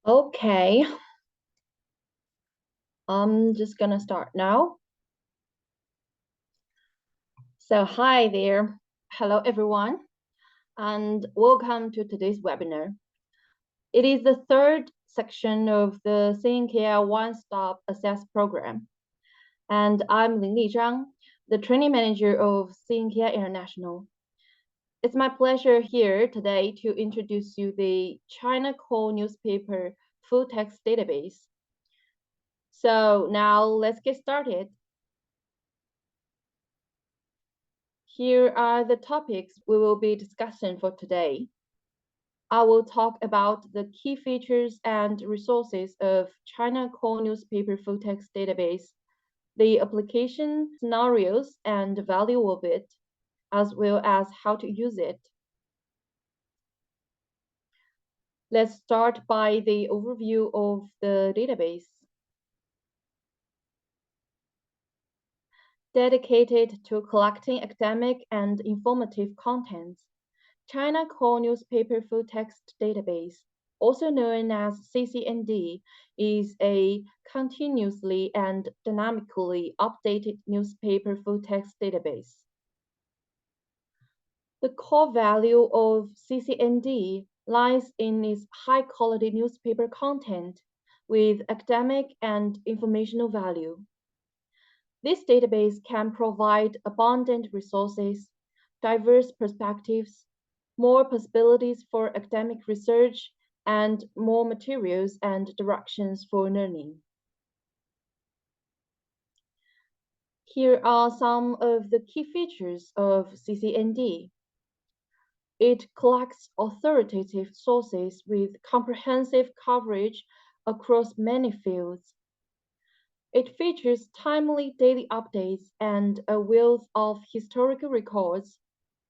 Okay, I'm just gonna start now. So, hi there. Hello, everyone, and welcome to today's webinar. It is the third section of the CNKI One-Stop Access Program, and I'm Lingli Zhang, the training manager of CNKI International. It's my pleasure here today to introduce you the China Core Newspaper Full Text Database. So now let's get started. Here are the topics we will be discussing for today. I will talk about the key features and resources of China Core Newspaper Full Text Database, the application scenarios and value of it, as well as how to use it. Let's start by the overview of the database. Dedicated to collecting academic and informative contents, China Core Newspaper Full Text Database, also known as CCND, is a continuously and dynamically updated newspaper full text database. The core value of CCND lies in its high-quality newspaper content with academic and informational value. This database can provide abundant resources, diverse perspectives, more possibilities for academic research, and more materials and directions for learning. Here are some of the key features of CCND. It collects authoritative sources with comprehensive coverage across many fields. It features timely daily updates and a wealth of historical records.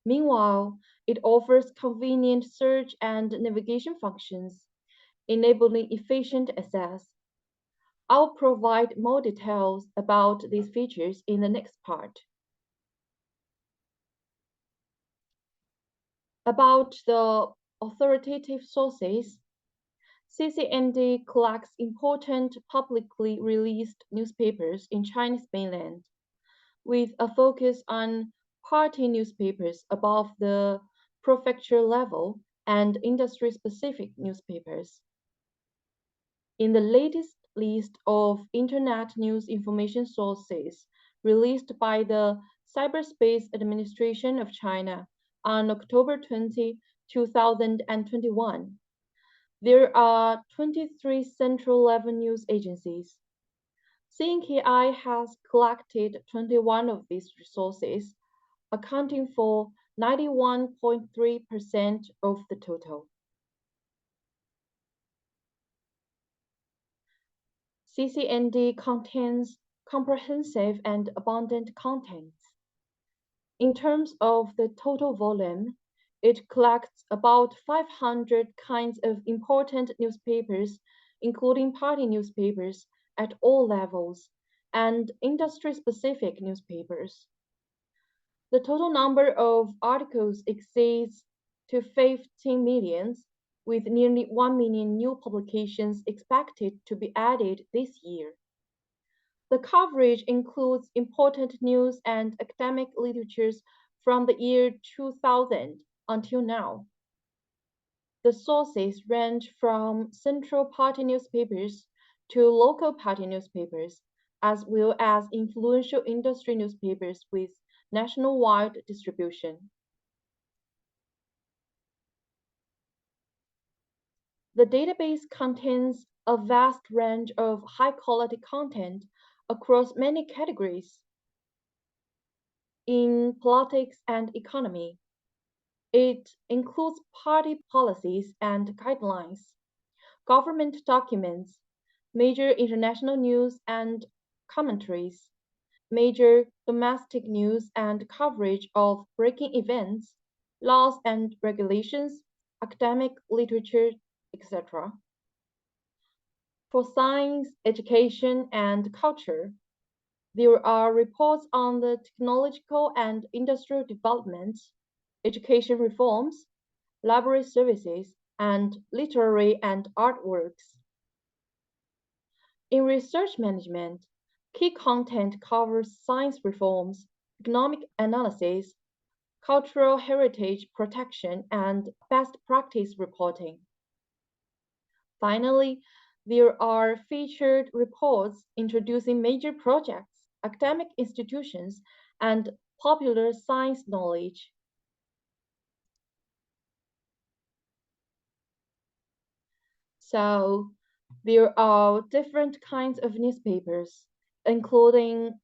Meanwhile, it offers convenient search and navigation functions, enabling efficient access. I'll provide more details about these features in the next part. About the authoritative sources, CCND collects important publicly released newspapers in Chinese mainland, with a focus on party newspapers above the prefecture level and industry-specific newspapers. In the latest list of Internet news information sources released by the Cyberspace Administration of China on October 20, 2021, there are 23 central-level news agencies. CNKI has collected 21 of these resources, accounting for 91.3% of the total. CCND contains comprehensive and abundant contents. In terms of the total volume, it collects about 500 kinds of important newspapers, including party newspapers at all levels and industry-specific newspapers. The total number of articles exceeds to 15 million, with nearly 1 million new publications expected to be added this year. The coverage includes important news and academic literatures from the year 2000 until now. The sources range from central party newspapers to local party newspapers, as well as influential industry newspapers with nationwide distribution. The database contains a vast range of high-quality content across many categories. In politics and economy, it includes party policies and guidelines, government documents, major international news and commentaries, major domestic news and coverage of breaking events, laws and regulations, academic literature, etc. For science, education, and culture, there are reports on the technological and industrial developments, education reforms, library services, and literary and artworks. In research management, key content covers science reforms, economic analysis, cultural heritage protection, and best practice reporting. Finally, there are featured reports introducing major projects, academic institutions, and popular science knowledge. So, there are different kinds of newspapers, including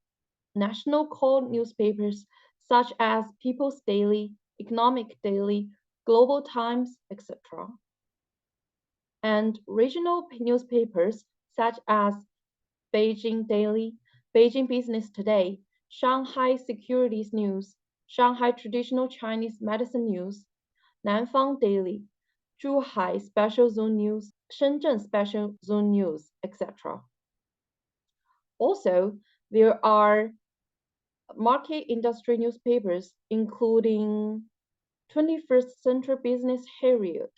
national core newspapers such as People's Daily, Economic Daily, Global Times, etc., and regional newspapers such as Beijing Daily, Beijing Business Today, Shanghai Securities News, Shanghai Traditional Chinese Medicine News, Nanfang Daily, Zhuhai Special Zone News, Shenzhen Special Zone News, etc. Also, there are market industry newspapers, including 21st Century Business Herald,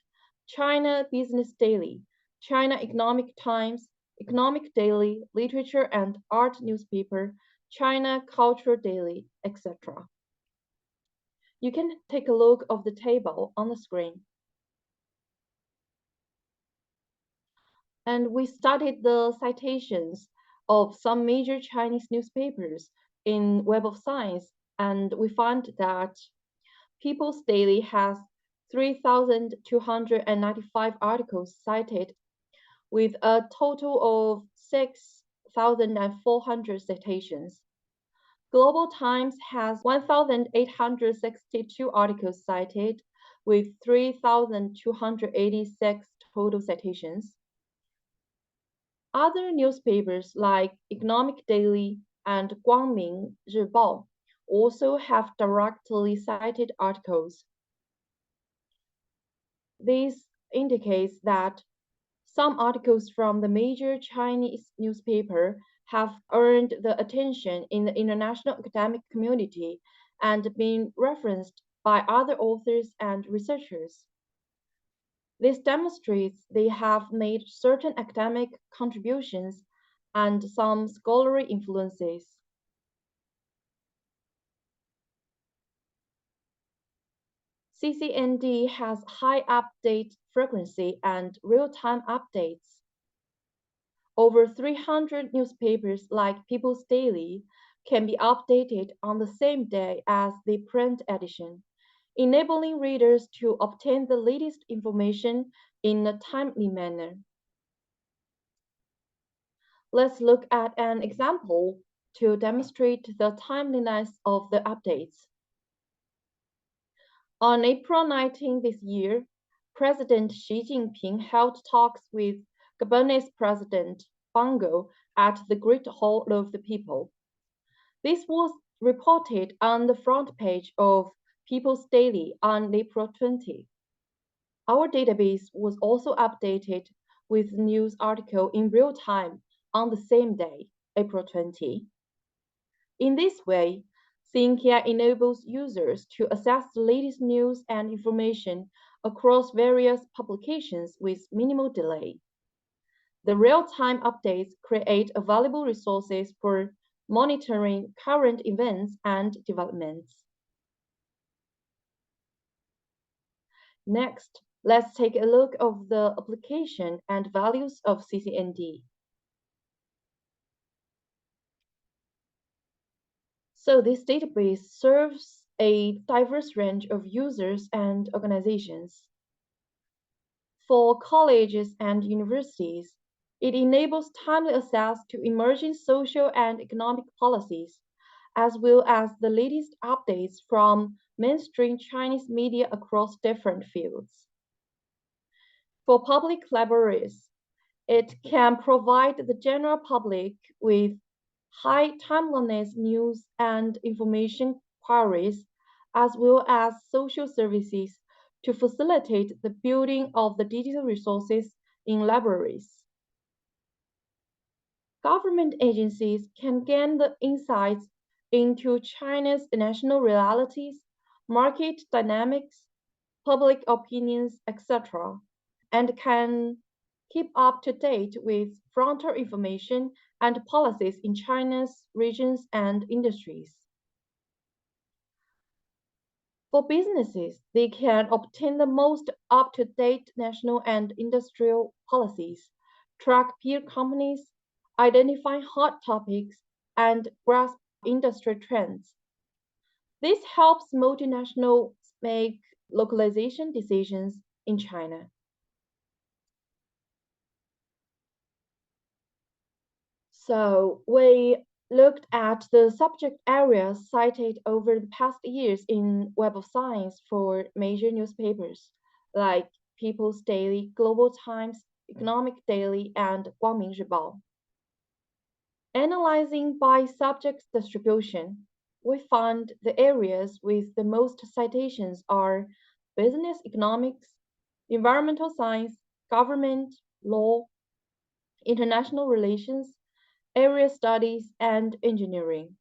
China Business Daily, China Economic Times, Economic Daily, Literature and Art Newspaper, China Culture Daily, etc. You can take a look of the table on the screen. And we studied the citations of some major Chinese newspapers in Web of Science, and we found that People's Daily has 3,295 articles cited with a total of 6,400 citations. Global Times has 1,862 articles cited with 3,286 total citations. Other newspapers like Economic Daily and Guangming Zhibao also have directly cited articles. This indicates that some articles from the major Chinese newspaper have earned the attention in the international academic community and been referenced by other authors and researchers. This demonstrates they have made certain academic contributions and some scholarly influences. CCND has high update frequency and real-time updates. Over 300 newspapers like People's Daily can be updated on the same day as the print edition, enabling readers to obtain the latest information in a timely manner. Let's look at an example to demonstrate the timeliness of the updates. On April 19 this year, President Xi Jinping held talks with Gabonese President Bongo at the Great Hall of the People. This was reported on the front page of People's Daily on April 20. Our database was also updated with the news article in real time on the same day, April 20. In this way, Xinkia enables users to access the latest news and information across various publications with minimal delay. The real-time updates create valuable resources for monitoring current events and developments. Next, let's take a look of the application and values of CCND. So this database serves a diverse range of users and organizations. For colleges and universities, it enables timely access to emerging social and economic policies, as well as the latest updates from mainstream Chinese media across different fields. For public libraries, it can provide the general public with high timeliness news and information queries, as well as social services to facilitate the building of the digital resources in libraries. Government agencies can gain the insights into China's national realities, market dynamics, public opinions, etc., and can keep up to date with frontier information and policies in China's regions and industries. For businesses, they can obtain the most up-to-date national and industrial policies, track peer companies, identify hot topics, and grasp industry trends. This helps multinationals make localization decisions in China. So we looked at the subject areas cited over the past years in Web of Science for major newspapers like People's Daily, Global Times, Economic Daily, and Guangming Zhibao. Analyzing by subject distribution, we found the areas with the most citations are business economics, environmental science, government, law, international relations, area studies, and engineering.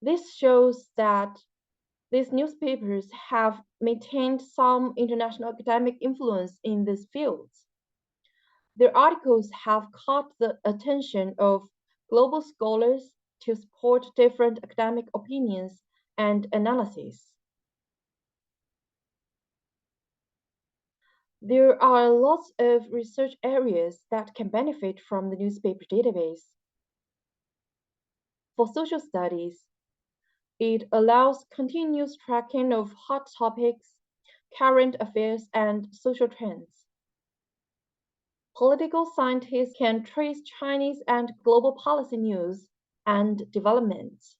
This shows that these newspapers have maintained some international academic influence in these fields. Their articles have caught the attention of global scholars to support different academic opinions and analyses. There are lots of research areas that can benefit from the newspaper database. For social studies, it allows continuous tracking of hot topics, current affairs, and social trends. Political scientists can trace Chinese and global policy news and developments.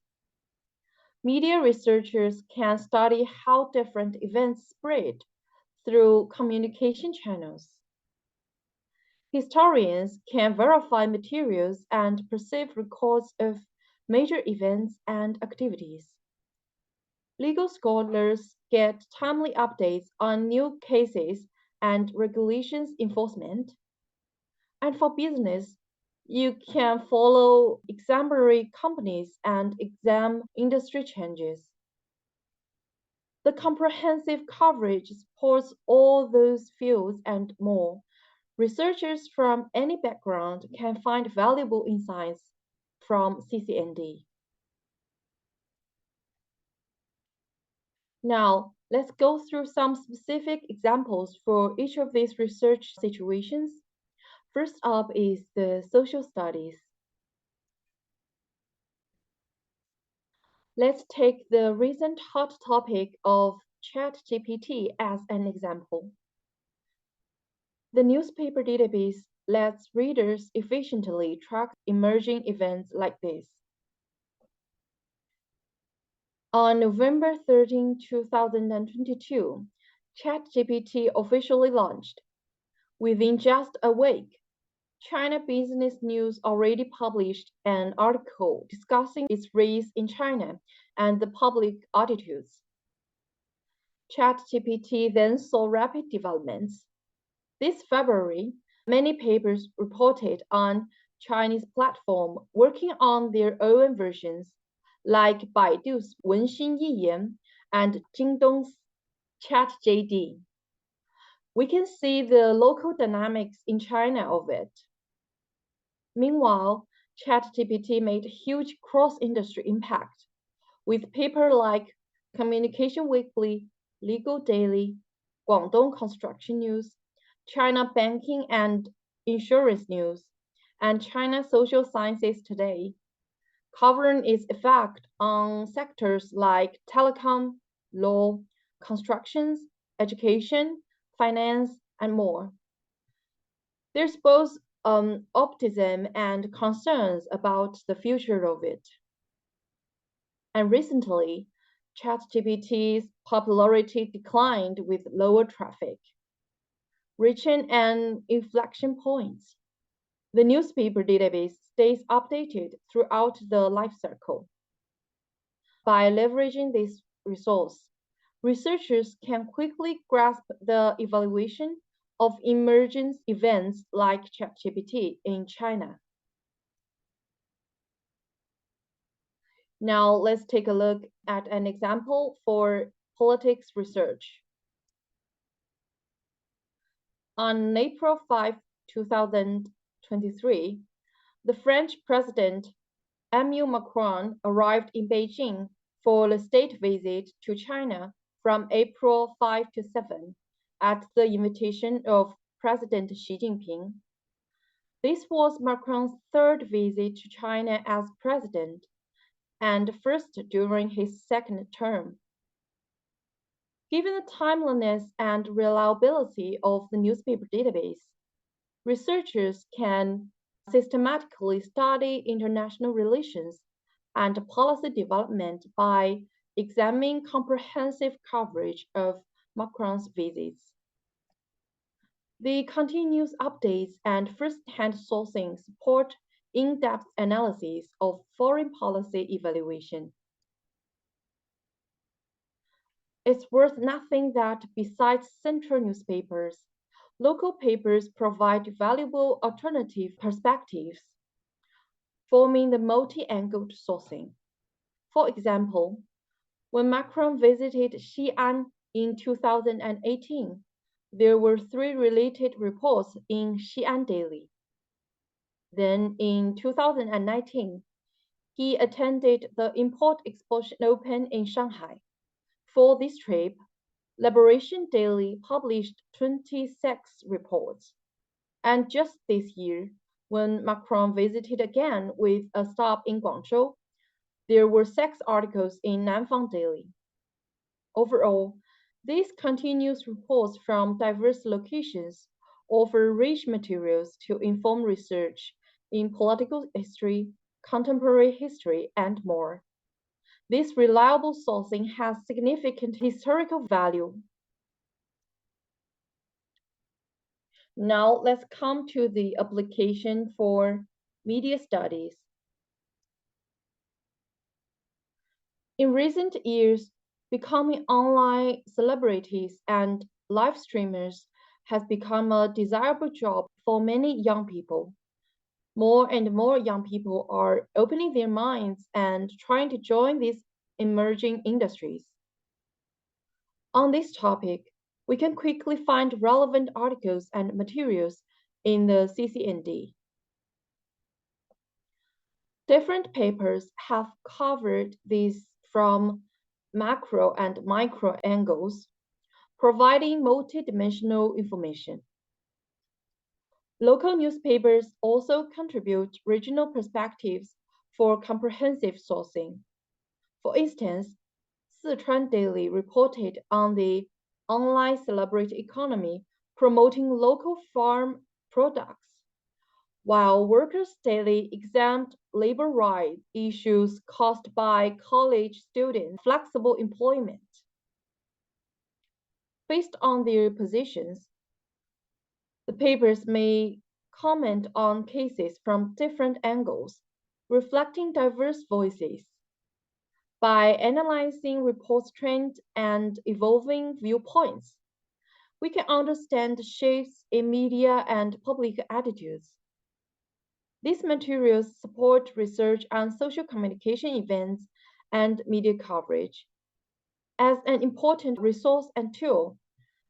Media researchers can study how different events spread through communication channels. Historians can verify materials and preserve records of major events and activities. Legal scholars get timely updates on new cases and regulations enforcement. And for business, you can follow exemplary companies and examine industry changes. The comprehensive coverage supports all those fields and more. Researchers from any background can find valuable insights from CCND. Now, let's go through some specific examples for each of these research situations. First up is the social studies. Let's take the recent hot topic of ChatGPT as an example. The newspaper database lets readers efficiently track emerging events like this. On November 13, 2022, ChatGPT officially launched. Within just a week, China Business News already published an article discussing its rise in China and the public attitudes. ChatGPT then saw rapid developments. This February, many papers reported on Chinese platform working on their own versions, like Baidu's Wenxin Yiyan and Jingdong's ChatJD. We can see the local dynamics in China of it. Meanwhile, ChatGPT made a huge cross-industry impact, with papers like Communication Weekly, Legal Daily, Guangdong Construction News, China Banking and Insurance News, and China Social Sciences Today, covering its effect on sectors like telecom, law, constructions, education, finance, and more. There's both optimism and concerns about the future of it. And recently, ChatGPT's popularity declined with lower traffic, reaching an inflection point. The newspaper database stays updated throughout the life cycle. By leveraging this resource, researchers can quickly grasp the evaluation of emergent events like ChatGPT in China. Now let's take a look at an example for politics research. On April 5, 2023, the French President Emmanuel Macron arrived in Beijing for a state visit to China from April 5 to 7 at the invitation of President Xi Jinping. This was Macron's third visit to China as president and first during his second term. Given the timeliness and reliability of the newspaper database, researchers can systematically study international relations and policy development by examining comprehensive coverage of Macron's visits. The continuous updates and first-hand sourcing support in-depth analysis of foreign policy evaluation. It's worth noting that besides central newspapers, local papers provide valuable alternative perspectives, forming the multi-angled sourcing. For example, when Macron visited Xi'an in 2018, there were 3 related reports in Xi'an Daily. Then in 2019, he attended the Import Exposition Open in Shanghai. For this trip, Liberation Daily published 26 reports. And just this year, when Macron visited again with a stop in Guangzhou, there were 6 articles in Nanfang Daily. Overall, these continuous reports from diverse locations offer rich materials to inform research in political history, contemporary history, and more. This reliable sourcing has significant historical value. Now let's come to the application for media studies. In recent years, becoming online celebrities and live streamers has become a desirable job for many young people. More and more young people are opening their minds and trying to join these emerging industries. On this topic, we can quickly find relevant articles and materials in the CCND. Different papers have covered this from macro and micro angles, providing multidimensional information. Local newspapers also contribute regional perspectives for comprehensive sourcing. For instance, Sichuan Daily reported on the online celebrity economy promoting local farm products, while Workers' Daily examined labor rights issues caused by college students' flexible employment. Based on their positions, the papers may comment on cases from different angles, reflecting diverse voices. By analyzing reports' trends and evolving viewpoints, we can understand shifts in media and public attitudes. These materials support research on social communication events and media coverage. As an important resource and tool,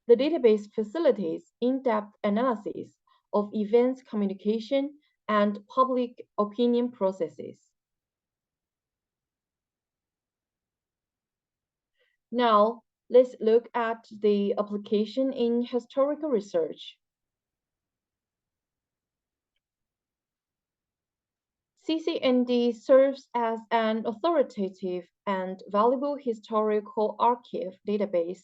the database facilitates in-depth analysis of events communication and public opinion processes. Now, let's look at the application in historical research. CCND serves as an authoritative and valuable historical archive database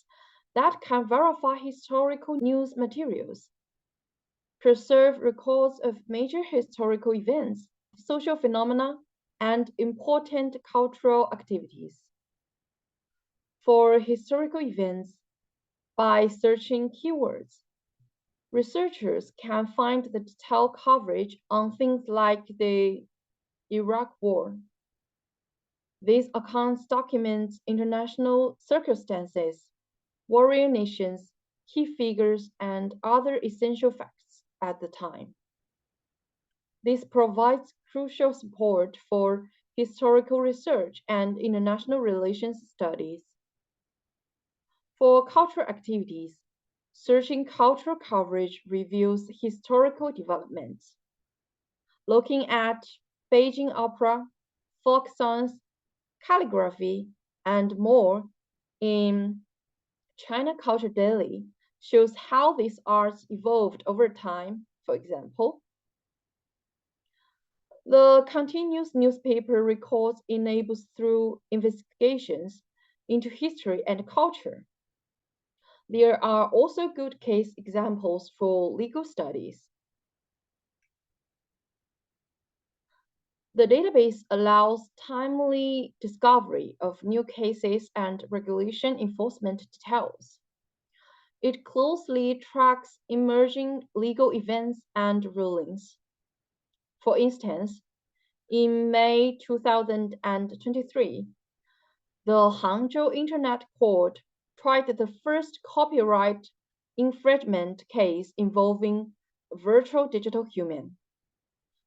that can verify historical news materials, preserve records of major historical events, social phenomena, and important cultural activities. For historical events, by searching keywords, researchers can find the detailed coverage on things like the Iraq War. These accounts document international circumstances, warrior nations, key figures, and other essential facts at the time. This provides crucial support for historical research and international relations studies. For cultural activities, Searching cultural coverage reveals historical developments. Looking at Beijing opera, folk songs, calligraphy, and more in China Culture Daily shows how these arts evolved over time. For example, the continuous newspaper records enables through investigations into history and culture. There are also good case examples for legal studies. The database allows timely discovery of new cases and regulation enforcement details. It closely tracks emerging legal events and rulings. For instance, in May 2023, the Hangzhou Internet Court tried the first copyright infringement case involving virtual digital human.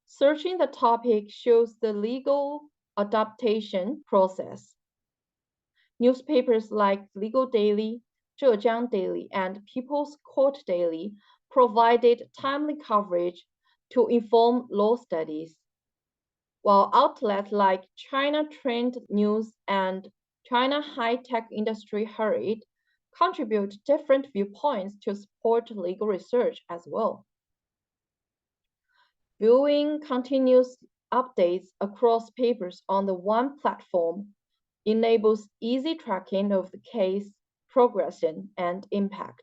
Searching the topic shows the legal adaptation process. Newspapers like Legal Daily, Zhejiang Daily, and People's Court Daily provided timely coverage to inform law studies, while outlets like China Trend News and China High Tech Industry Hurried contribute different viewpoints to support legal research as well. Viewing continuous updates across papers on the one platform enables easy tracking of the case progression and impact.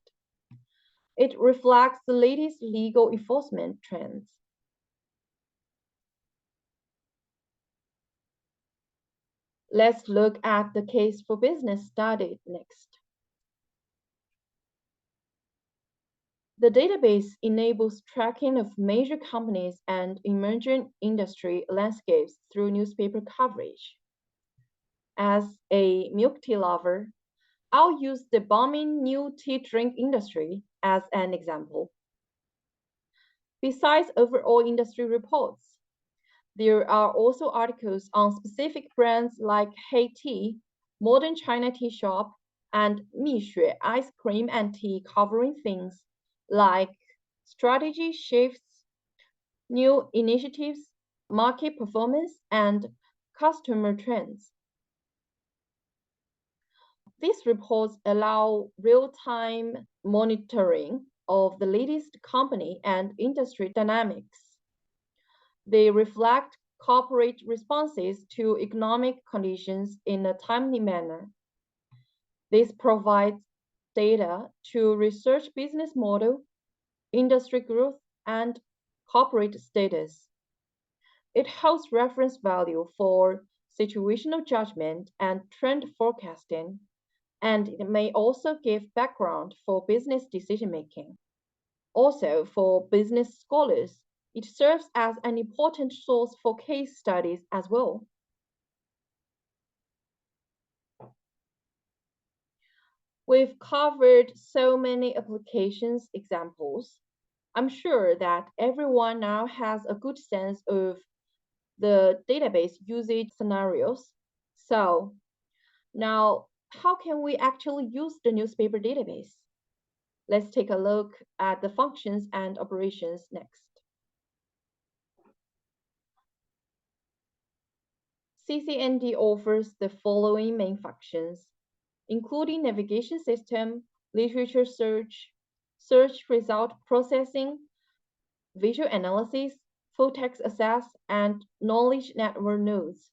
It reflects the latest legal enforcement trends. Let's look at the case for business study next. The database enables tracking of major companies and emerging industry landscapes through newspaper coverage. As a milk tea lover, I'll use the booming new tea drink industry as an example. Besides overall industry reports, there are also articles on specific brands like Hey Tea, Modern China Tea Shop, and Mixue Ice Cream and Tea covering things like strategy shifts, new initiatives, market performance, and customer trends. These reports allow real-time monitoring of the latest company and industry dynamics. They reflect corporate responses to economic conditions in a timely manner. This provides data to research business model, industry growth, and corporate status. It holds reference value for situational judgment and trend forecasting, and it may also give background for business decision-making. Also, for business scholars, it serves as an important source for case studies as well. We've covered so many applications examples. I'm sure that everyone now has a good sense of the database usage scenarios. So now, how can we actually use the newspaper database? Let's take a look at the functions and operations next. CCND offers the following main functions, including navigation system, literature search, search result processing, visual analysis, full text access, and knowledge network nodes.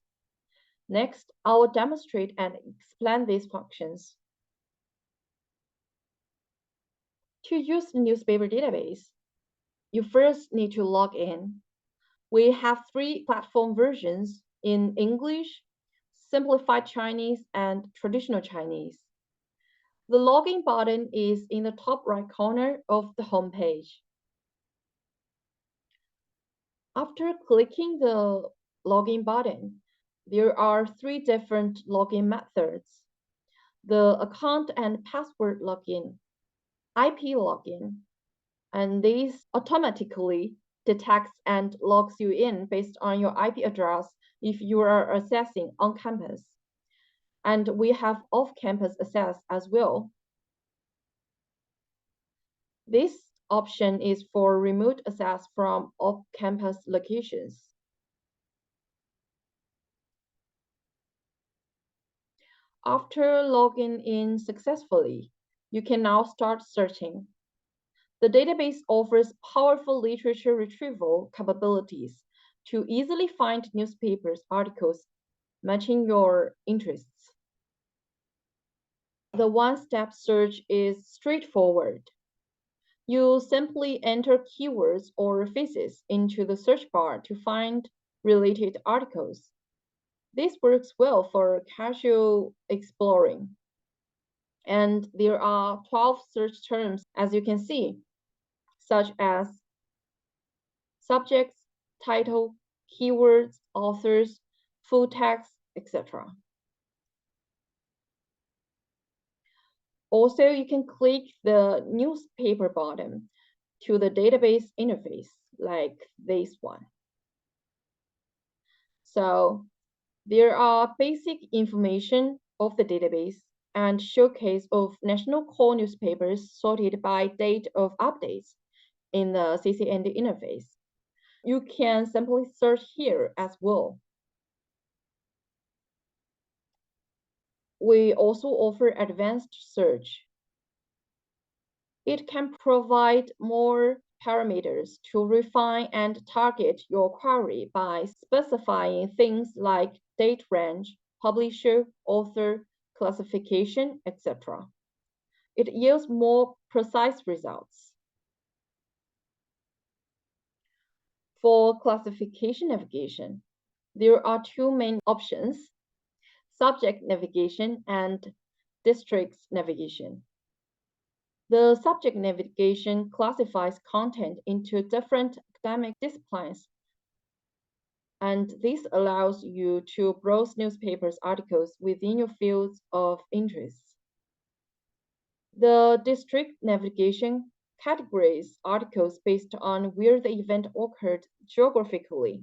Next, I will demonstrate and explain these functions. To use the newspaper database, you first need to log in. We have 3 platform versions in English, Simplified Chinese, and Traditional Chinese. The login button is in the top right corner of the homepage. After clicking the login button, there are 3 different login methods: the account and password login, IP login, and this automatically detects and logs you in based on your IP address if you are accessing on campus. And we have off-campus access as well. This option is for remote access from off-campus locations. After logging in successfully, you can now start searching. The database offers powerful literature retrieval capabilities to easily find newspapers articles matching your interests. The one-step search is straightforward. You simply enter keywords or phrases into the search bar to find related articles. This works well for casual exploring. And there are 12 search terms, as you can see, such as subjects, title, keywords, authors, full text, etc. Also, you can click the newspaper button to the database interface, like this one. So there are basic information of the database and showcase of national core newspapers sorted by date of updates in the CCND interface. You can simply search here as well. We also offer advanced search. It can provide more parameters to refine and target your query by specifying things like date range, publisher, author, classification, etc. It yields more precise results. For classification navigation, there are two main options: subject navigation and districts navigation. The subject navigation classifies content into different academic disciplines, and this allows you to browse newspapers articles within your fields of interest. The district navigation categorizes articles based on where the event occurred geographically.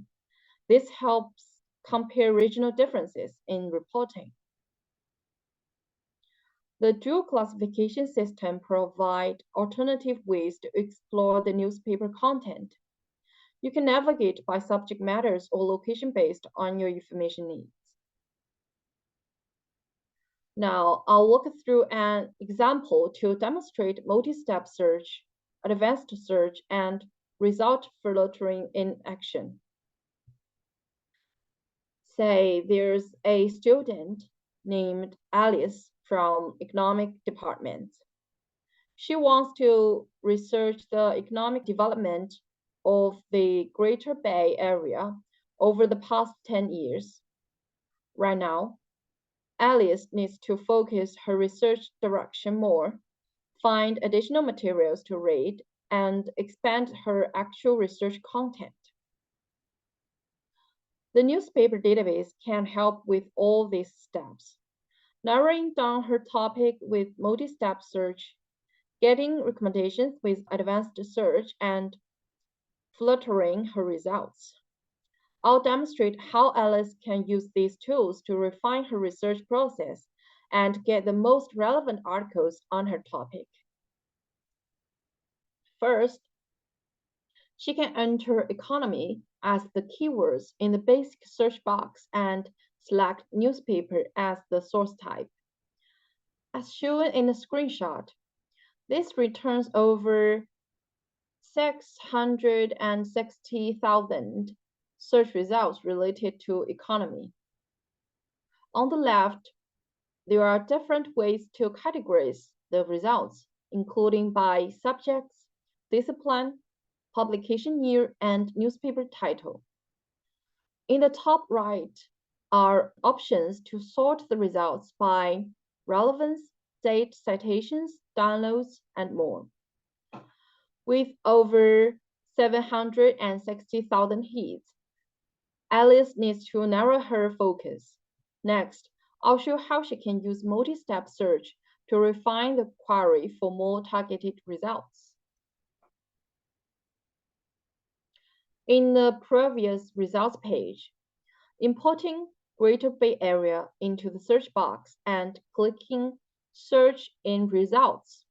This helps compare regional differences in reporting. The dual classification system provides alternative ways to explore the newspaper content. You can navigate by subject matters or location based on your information needs. Now, I'll walk through an example to demonstrate multi-step search, advanced search, and result filtering in action. Say there's a student named Alice from economic department. She wants to research the economic development of the Greater Bay Area over the past 10 years. Right now, Alice needs to focus her research direction more, find additional materials to read, and expand her actual research content. The newspaper database can help with all these steps, narrowing down her topic with multi-step search, getting recommendations with advanced search, and filtering her results. I'll demonstrate how Alice can use these tools to refine her research process and get the most relevant articles on her topic. First, she can enter economy as the keywords in the basic search box and select newspaper as the source type. As shown in the screenshot, this returns over 660,000 search results related to economy. On the left, there are different ways to categorize the results, including by subjects, discipline, publication year, and newspaper title. In the top right are options to sort the results by relevance, date, citations, downloads, and more. With over 760,000 hits, Alice needs to narrow her focus. Next, I'll show how she can use multi-step search to refine the query for more targeted results. In the previous results page, importing Greater Bay Area into the search box and clicking Search in Results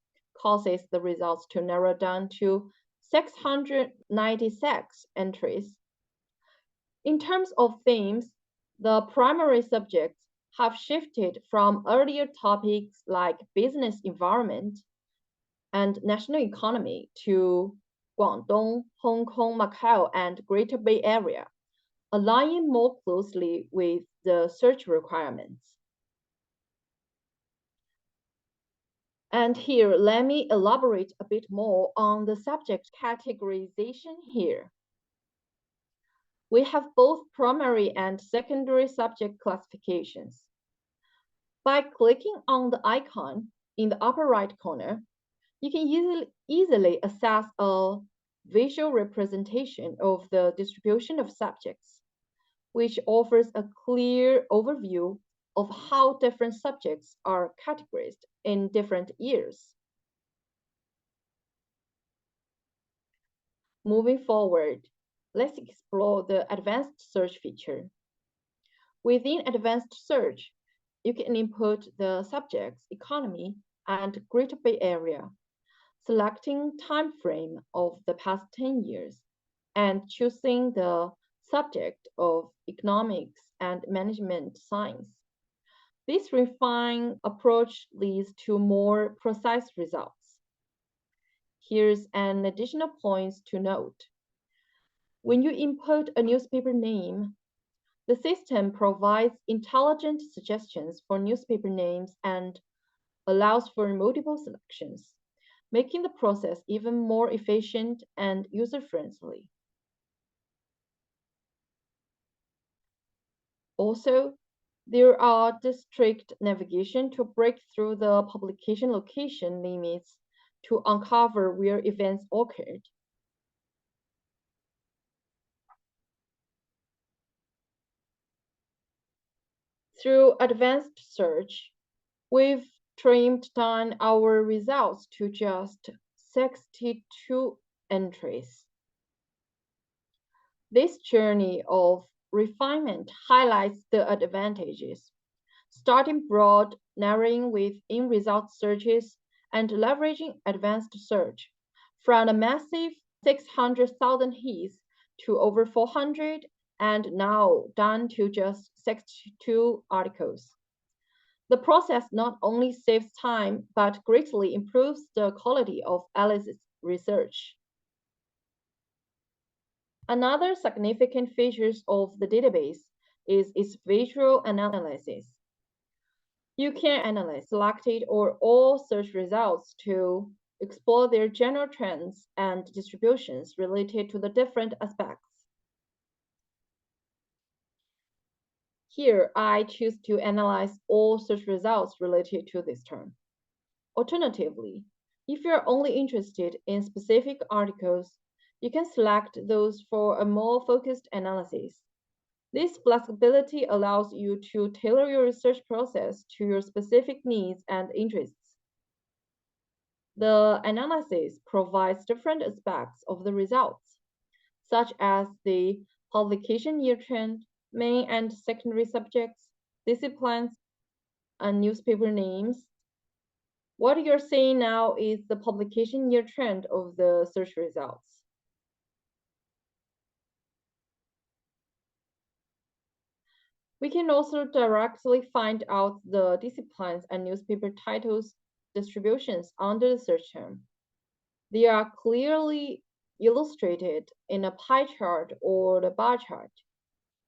causes the results to narrow down to 696 entries. In terms of themes, the primary subjects have shifted from earlier topics like business environment and national economy to Guangdong, Hong Kong, Macau, and Greater Bay Area, aligning more closely with the search requirements. And here, let me elaborate a bit more on the subject categorization here. We have both primary and secondary subject classifications. By clicking on the icon in the upper right corner, you can easily access a visual representation of the distribution of subjects, which offers a clear overview of how different subjects are categorized in different years. Moving forward, let's explore the advanced search feature. Within advanced search, you can input the subjects, economy, and Greater Bay Area, selecting time frame of the past 10 years, and choosing the subject of economics and management science. This refined approach leads to more precise results. Here's an additional point to note. When you input a newspaper name, the system provides intelligent suggestions for newspaper names and allows for multiple selections, making the process even more efficient and user-friendly. Also, there are district navigation to break through the publication location limits to uncover where events occurred. Through advanced search, we've trimmed down our results to just 62 entries. This journey of refinement highlights the advantages, starting broad, narrowing with in-result searches, and leveraging advanced search from a massive 600,000 hits to over 400 and now down to just 62 articles. The process not only saves time, but greatly improves the quality of Alice's research. Another significant feature of the database is its visual analysis. You can analyze selected or all search results to explore their general trends and distributions related to the different aspects. Here, I choose to analyze all search results related to this term. Alternatively, if you're only interested in specific articles, you can select those for a more focused analysis. This flexibility allows you to tailor your research process to your specific needs and interests. The analysis provides different aspects of the results, such as the publication year trend, main and secondary subjects, disciplines, and newspaper names. What you're seeing now is the publication year trend of the search results. We can also directly find out the disciplines and newspaper titles distributions under the search term. They are clearly illustrated in a pie chart or the bar chart.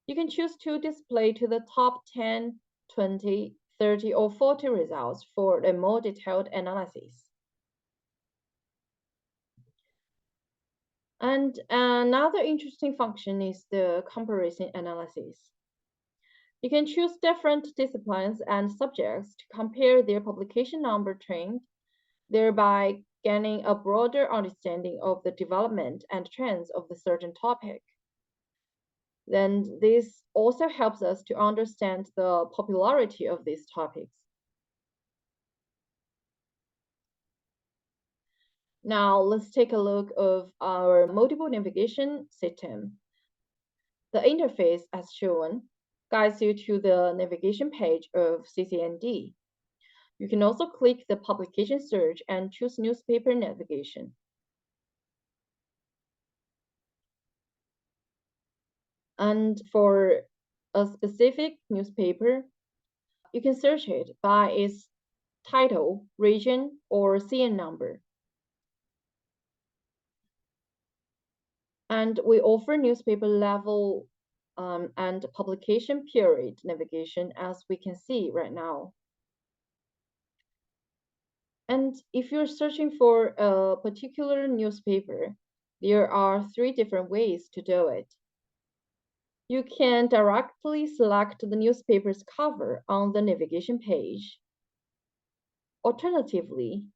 You can choose to display to the top 10, 20, 30, or 40 results for a more detailed analysis. And another interesting function is the comparison analysis. You can choose different disciplines and subjects to compare their publication number trend, thereby gaining a broader understanding of the development and trends of the certain topic. Then this also helps us to understand the popularity of these topics. Now let's take a look of our multiple navigation system. The interface as shown guides you to the navigation page of CCND. You can also click the publication search and choose newspaper navigation. And for a specific newspaper, you can search it by its title, region, or CN number. And we offer newspaper level and publication period navigation, as we can see right now. And if you're searching for a particular newspaper, there are 3 different ways to do it. You can directly select the newspaper's cover on the navigation page. Alternatively,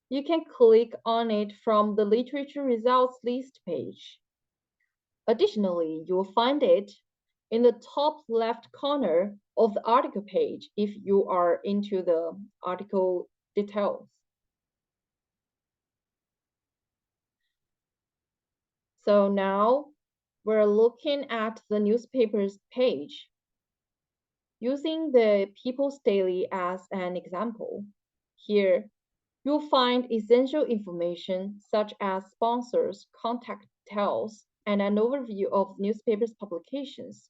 you can click on it from the literature results list page. Additionally, you will find it in the top left corner of the article page if you are into the article details. So now we're looking at the newspaper's page. Using the People's Daily as an example, here you'll find essential information such as sponsors, contact details, and an overview of newspapers' publications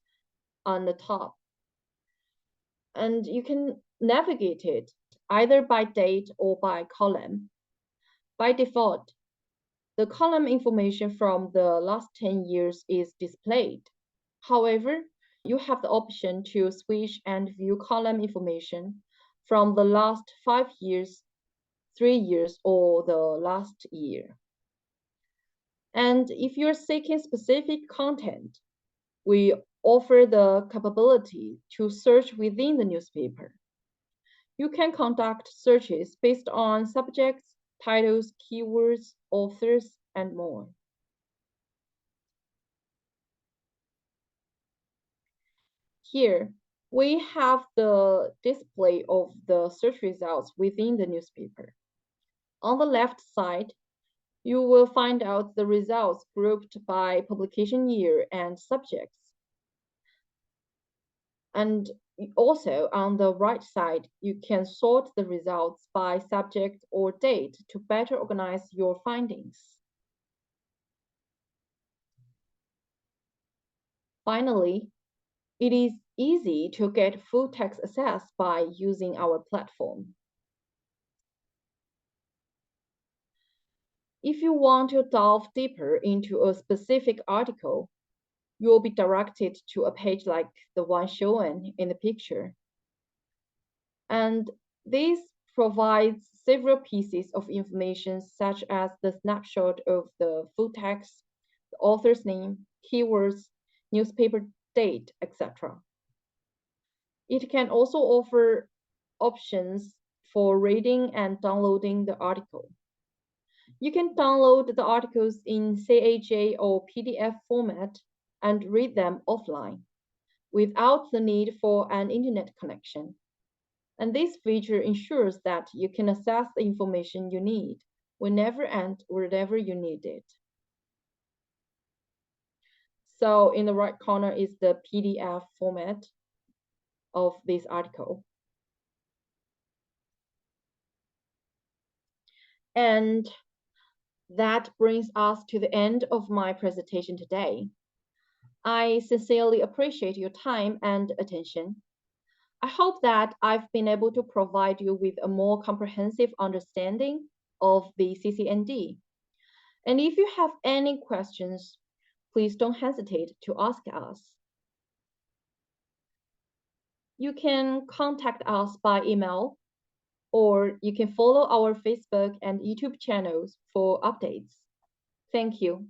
on the top. And you can navigate it either by date or by column. By default, the column information from the last 10 years is displayed. However, you have the option to switch and view column information from the last 5 years, 3 years, or the last year. And if you're seeking specific content, we offer the capability to search within the newspaper. You can conduct searches based on subjects, titles, keywords, authors, and more. Here, we have the display of the search results within the newspaper. On the left side, you will find out the results grouped by publication year and subjects. And also on the right side, you can sort the results by subject or date to better organize your findings. Finally, it is easy to get full text access by using our platform. If you want to delve deeper into a specific article, you will be directed to a page like the one shown in the picture. And this provides several pieces of information such as the snapshot of the full text, the author's name, keywords, newspaper date, etc. It can also offer options for reading and downloading the article. You can download the articles in CAJ or PDF format and read them offline without the need for an internet connection. And this feature ensures that you can access the information you need whenever and wherever you need it. So in the right corner is the PDF format of this article. And that brings us to the end of my presentation today. I sincerely appreciate your time and attention. I hope that I've been able to provide you with a more comprehensive understanding of the CCND. And if you have any questions, please don't hesitate to ask us. You can contact us by email, or you can follow our Facebook and YouTube channels for updates. Thank you.